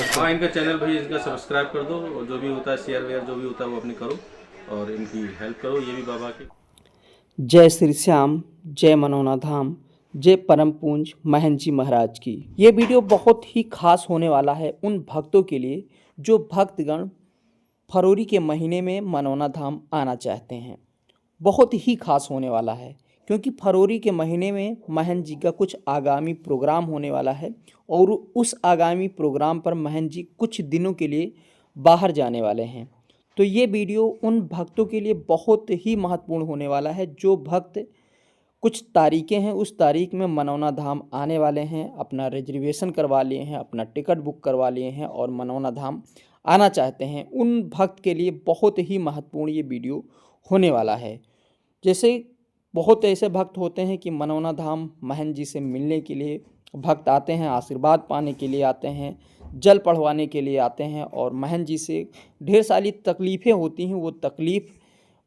हाँ, इनका चैनल भाई इनका सब्सक्राइब कर दो और जो भी होता है शेयर वेयर जो भी होता है वो अपनी करो और इनकी हेल्प करो। ये भी बाबा की जय श्री श्याम, जय मनोना धाम, जय परम पूंज महंत जी महाराज की। ये वीडियो बहुत ही खास होने वाला है उन भक्तों के लिए जो भक्तगण फरवरी के महीने में मनोना धाम आना चाहते हैं। बहुत ही खास होने वाला है क्योंकि फरवरी के महीने में महंत जी का कुछ आगामी प्रोग्राम होने वाला है और उस आगामी प्रोग्राम पर महंत जी कुछ दिनों के लिए बाहर जाने वाले हैं। तो ये वीडियो उन भक्तों के लिए बहुत ही महत्वपूर्ण होने वाला है जो भक्त कुछ तारीखें हैं, उस तारीख में मनौना धाम आने वाले हैं, अपना रिजर्वेशन करवा लिए हैं, अपना टिकट बुक करवा लिए हैं और मनौना धाम आना चाहते हैं। उन भक्त के लिए बहुत ही महत्वपूर्ण ये वीडियो होने वाला है। जैसे बहुत ऐसे भक्त होते हैं कि मनौना धाम महंत जी से मिलने के लिए भक्त आते हैं, आशीर्वाद पाने के लिए आते हैं, जल पढ़वाने के लिए आते हैं और महंत जी से ढेर सारी तकलीफ़ें होती हैं, वो तकलीफ़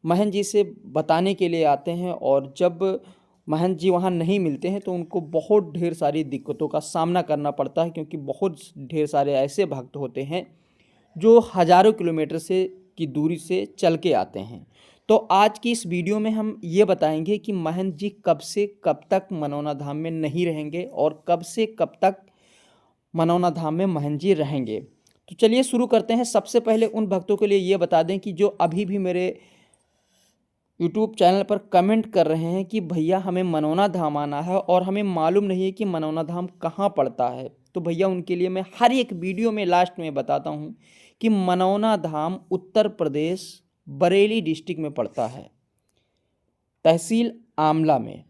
महंत जी से बताने के लिए आते हैं। और जब महंत जी वहाँ नहीं मिलते हैं तो उनको बहुत ढेर सारी दिक्कतों का सामना करना पड़ता है क्योंकि बहुत ढेर सारे ऐसे भक्त होते हैं जो हज़ारों किलोमीटर से की दूरी से चल के आते हैं। तो आज की इस वीडियो में हम ये बताएंगे कि महंत जी कब से कब तक मनौना धाम में नहीं रहेंगे और कब से कब तक मनौना धाम में महंत जी रहेंगे। तो चलिए शुरू करते हैं। सबसे पहले उन भक्तों के लिए ये बता दें कि जो अभी भी मेरे यूट्यूब चैनल पर कमेंट कर रहे हैं कि भैया हमें मनौना धाम आना है और हमें मालूम नहीं है कि मनौना धाम कहाँ पड़ता है, तो भैया उनके लिए मैं हर एक वीडियो में लास्ट में बताता हूँ कि मनौना धाम उत्तर प्रदेश बरेली डिस्ट्रिक्ट में पड़ता है, तहसील आमला में।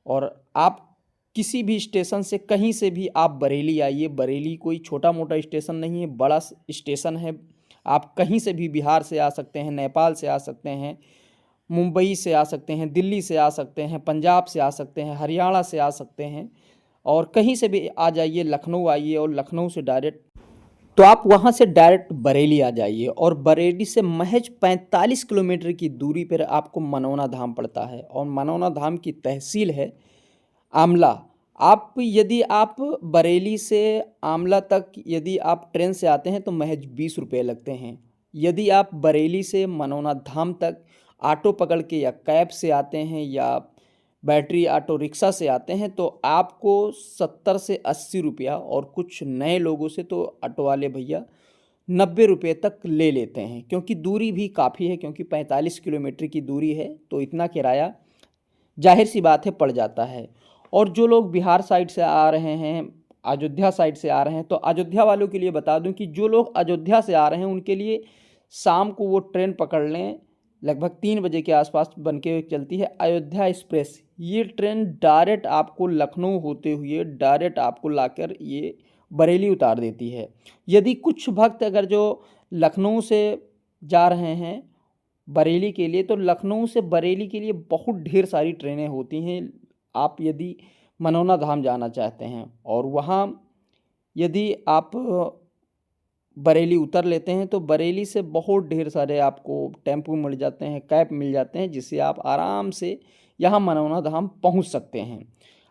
और आप किसी भी स्टेशन से कहीं से भी आप बरेली आइए, बरेली कोई छोटा मोटा स्टेशन नहीं है, बड़ा स्टेशन है। आप कहीं से भी बिहार से आ सकते हैं, नेपाल से आ सकते हैं, मुंबई से आ सकते हैं, दिल्ली से आ सकते हैं, पंजाब से आ सकते हैं, हरियाणा से आ सकते हैं और कहीं से भी आ जाइए। लखनऊ आइए और लखनऊ से डायरेक्ट तो आप वहाँ से डायरेक्ट बरेली आ जाइए और बरेली से महज 45 किलोमीटर की दूरी पर आपको मनौना धाम पड़ता है और मनौना धाम की तहसील है आमला। आप यदि आप बरेली से आमला तक यदि आप ट्रेन से आते हैं तो महज 20 रुपये लगते हैं। यदि आप बरेली से मनौना धाम तक ऑटो पकड़ के या कैब से आते हैं या बैटरी ऑटो रिक्शा से आते हैं तो आपको 70 से 80 रुपया और कुछ नए लोगों से तो ऑटो वाले भैया 90 रुपये तक ले लेते हैं क्योंकि दूरी भी काफ़ी है, क्योंकि 45 किलोमीटर की दूरी है तो इतना किराया जाहिर सी बात है पड़ जाता है। और जो लोग बिहार साइड से आ रहे हैं, अयोध्या साइड से आ रहे हैं, तो अयोध्या वालों के लिए बता दूं कि जो लोग अयोध्या से आ रहे हैं उनके लिए शाम को वो ट्रेन पकड़ लें, लगभग 3 बजे के आसपास बन के चलती है अयोध्या एक्सप्रेस। ये ट्रेन डायरेक्ट आपको लखनऊ होते हुए डायरेक्ट आपको लाकर ये बरेली उतार देती है। यदि कुछ भक्त अगर जो लखनऊ से जा रहे हैं बरेली के लिए, तो लखनऊ से बरेली के लिए बहुत ढेर सारी ट्रेनें होती हैं। आप यदि मनौना धाम जाना चाहते हैं और वहाँ यदि आप बरेली उतर लेते हैं तो बरेली से बहुत ढेर सारे आपको टेम्पो मिल जाते हैं, कैब मिल जाते हैं, जिससे आप आराम से यहाँ मनौना धाम पहुँच सकते हैं।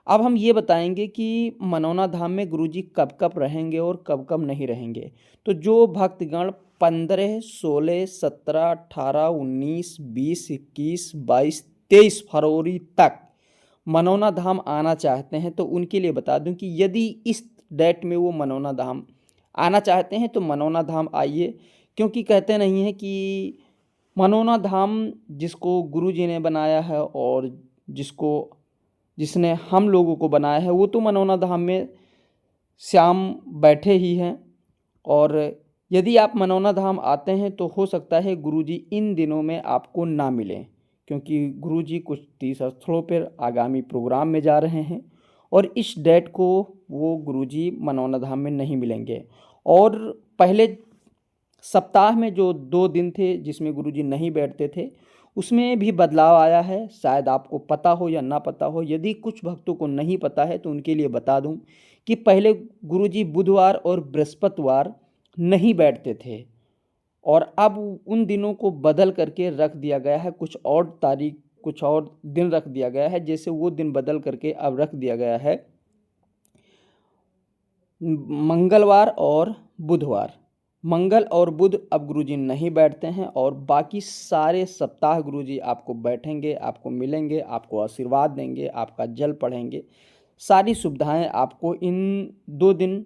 अब हम ये बताएंगे कि मनौना धाम में गुरुजी कब कब रहेंगे और कब कब नहीं रहेंगे। तो जो भक्तगण 15, 16, 17, 18, 19, 20, 21, 22, 23 फरवरी तक मनौना धाम आना चाहते हैं तो उनके लिए बता दूं कि यदि इस डेट में वो मनौना धाम आना चाहते हैं तो मनौना धाम आइए, क्योंकि कहते नहीं हैं कि मनौना धाम जिसको गुरु जी ने बनाया है और जिसने हम लोगों को बनाया है वो तो मनौना धाम में श्याम बैठे ही हैं। और यदि आप मनौना धाम आते हैं तो हो सकता है गुरुजी इन दिनों में आपको ना मिलें, क्योंकि गुरुजी कुछ तीर्थ स्थलों पर आगामी प्रोग्राम में जा रहे हैं और इस डेट को वो गुरुजी मनौना धाम में नहीं मिलेंगे। और पहले सप्ताह में जो 2 दिन थे जिसमें गुरुजी नहीं बैठते थे उसमें भी बदलाव आया है, शायद आपको पता हो या ना पता हो। यदि कुछ भक्तों को नहीं पता है तो उनके लिए बता दूं कि पहले गुरुजी बुधवार और बृहस्पतिवार नहीं बैठते थे और अब उन दिनों को बदल करके रख दिया गया है, कुछ और तारीख कुछ और दिन रख दिया गया है। जैसे वो दिन बदल करके अब रख दिया गया है मंगलवार और बुधवार। मंगल और बुध अब गुरुजी नहीं बैठते हैं और बाकी सारे सप्ताह गुरुजी आपको बैठेंगे, आपको मिलेंगे, आपको आशीर्वाद देंगे, आपका जल पढ़ेंगे। सारी सुविधाएं आपको इन 2 दिन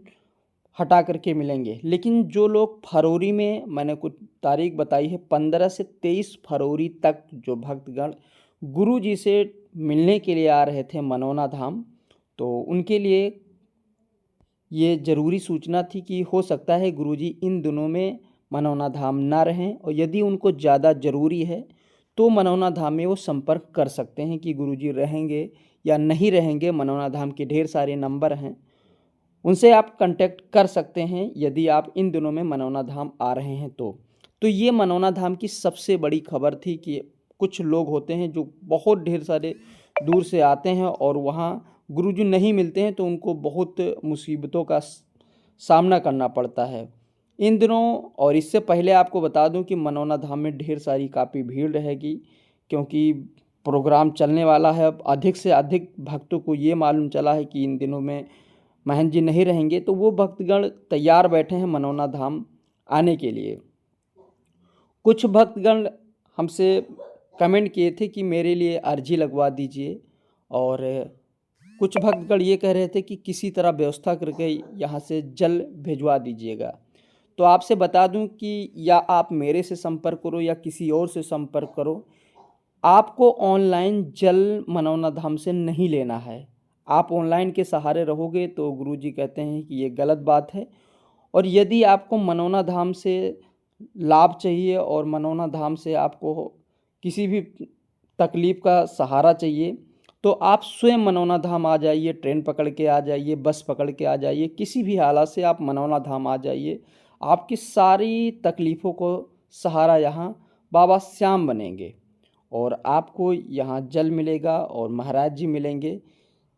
हटा करके मिलेंगे। लेकिन जो लोग फरवरी में, मैंने कुछ तारीख बताई है, 15 से 23 फरवरी तक जो भक्तगण गुरुजी से मिलने के लिए आ रहे थे मनौना धाम, तो उनके लिए ये ज़रूरी सूचना थी कि हो सकता है गुरुजी इन दिनों में मनौना धाम ना रहें, और यदि उनको ज़्यादा ज़रूरी है तो मनौना धाम में वो संपर्क कर सकते हैं कि गुरुजी रहेंगे या नहीं रहेंगे। मनौना धाम के ढेर सारे नंबर हैं, उनसे आप कांटेक्ट कर सकते हैं यदि आप इन दिनों में मनौना धाम आ रहे हैं तो ये मनौना धाम की सबसे बड़ी खबर थी कि कुछ लोग होते हैं जो बहुत ढेर सारे दूर से आते हैं और वहाँ गुरुजी नहीं मिलते हैं, तो उनको बहुत मुसीबतों का सामना करना पड़ता है इन दिनों। और इससे पहले आपको बता दूं कि मनौना धाम में ढेर सारी काफ़ी भीड़ रहेगी, क्योंकि प्रोग्राम चलने वाला है। अब अधिक से अधिक भक्तों को ये मालूम चला है कि इन दिनों में महंत जी नहीं रहेंगे, तो वो भक्तगण तैयार बैठे हैं मनौना धाम आने के लिए। कुछ भक्तगण हमसे कमेंट किए थे कि मेरे लिए अर्जी लगवा दीजिए, और कुछ भक्तगण ये कह रहे थे कि किसी तरह व्यवस्था करके यहाँ से जल भिजवा दीजिएगा। तो आपसे बता दूं कि या आप मेरे से संपर्क करो या किसी और से संपर्क करो, आपको ऑनलाइन जल मनौना धाम से नहीं लेना है। आप ऑनलाइन के सहारे रहोगे तो गुरुजी कहते हैं कि ये गलत बात है। और यदि आपको मनौना धाम से लाभ चाहिए और मनौना धाम से आपको किसी भी तकलीफ़ का सहारा चाहिए, तो आप स्वयं मनौना धाम आ जाइए, ट्रेन पकड़ के आ जाइए, बस पकड़ के आ जाइए, किसी भी हालत से आप मनौना धाम आ जाइए। आपकी सारी तकलीफ़ों को सहारा यहाँ बाबा श्याम बनेंगे, और आपको यहाँ जल मिलेगा और महाराज जी मिलेंगे,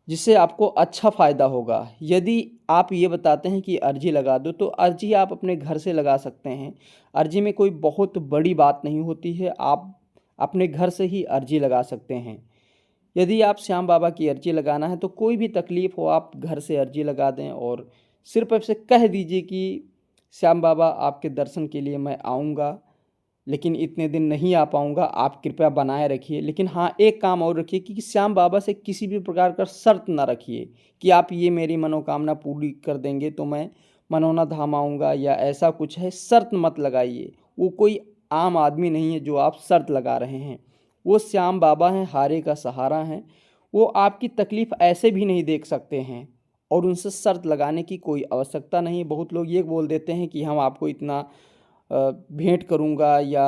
जिससे आपको अच्छा फ़ायदा होगा। यदि आप ये बताते हैं कि अर्जी लगा दो, तो अर्जी आप अपने घर से लगा सकते हैं। अर्जी में कोई बहुत बड़ी बात नहीं होती है, आप अपने घर से ही अर्जी लगा सकते हैं। यदि आप श्याम बाबा की अर्जी लगाना है तो कोई भी तकलीफ़ हो, आप घर से अर्जी लगा दें और सिर्फ ऐसे कह दीजिए कि श्याम बाबा आपके दर्शन के लिए मैं आऊँगा, लेकिन इतने दिन नहीं आ पाऊँगा, आप कृपया बनाए रखिए। लेकिन हाँ, एक काम और रखिए कि श्याम बाबा से किसी भी प्रकार का शर्त ना रखिए कि आप ये मेरी मनोकामना पूरी कर देंगे तो मैं मनौना धाम आऊँगा, या ऐसा कुछ है, शर्त मत लगाइए। वो कोई आम आदमी नहीं है जो आप शर्त लगा रहे हैं, वो श्याम बाबा हैं, हारे का सहारा हैं। वो आपकी तकलीफ़ ऐसे भी नहीं देख सकते हैं, और उनसे शर्त लगाने की कोई आवश्यकता नहीं है। बहुत लोग ये बोल देते हैं कि हम आपको इतना भेंट करूंगा या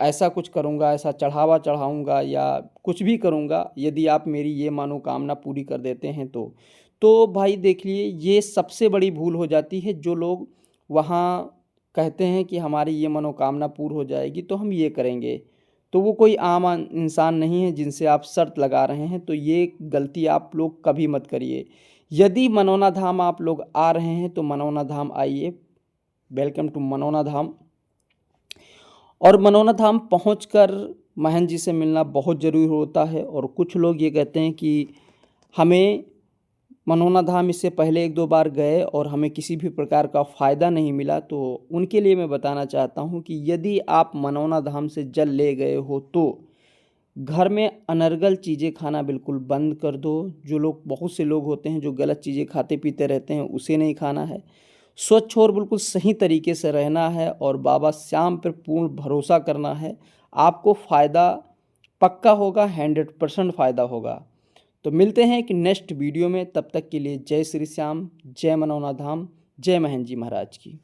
ऐसा कुछ करूंगा, ऐसा चढ़ावा चढ़ाऊंगा या कुछ भी करूंगा यदि आप मेरी ये मनोकामना पूरी कर देते हैं तो भाई देखिए, ये सबसे बड़ी भूल हो जाती है। जो लोग वहाँ कहते हैं कि हमारी ये मनोकामना पूरी हो जाएगी तो हम ये करेंगे, तो वो कोई आम इंसान नहीं है जिनसे आप शर्त लगा रहे हैं। तो ये गलती आप लोग कभी मत करिए। यदि मनौना धाम आप लोग आ रहे हैं तो मनौना धाम आइए, वेलकम टू मनौना धाम। और मनौना धाम पहुंचकर महंत जी से मिलना बहुत ज़रूरी होता है। और कुछ लोग ये कहते हैं कि हमें मनौना धाम इससे पहले 1-2 बार गए और हमें किसी भी प्रकार का फ़ायदा नहीं मिला, तो उनके लिए मैं बताना चाहता हूं कि यदि आप मनौना धाम से जल ले गए हो तो घर में अनर्गल चीज़ें खाना बिल्कुल बंद कर दो। जो लोग, बहुत से लोग होते हैं जो गलत चीज़ें खाते पीते रहते हैं, उसे नहीं खाना है। स्वच्छ और बिल्कुल सही तरीके से रहना है और बाबा श्याम पर पूर्ण भरोसा करना है। आपको फ़ायदा पक्का होगा, 100% फ़ायदा होगा। तो मिलते हैं एक नेक्स्ट वीडियो में, तब तक के लिए जय श्री श्याम, जय मनौना धाम, जय महंत जी महाराज की।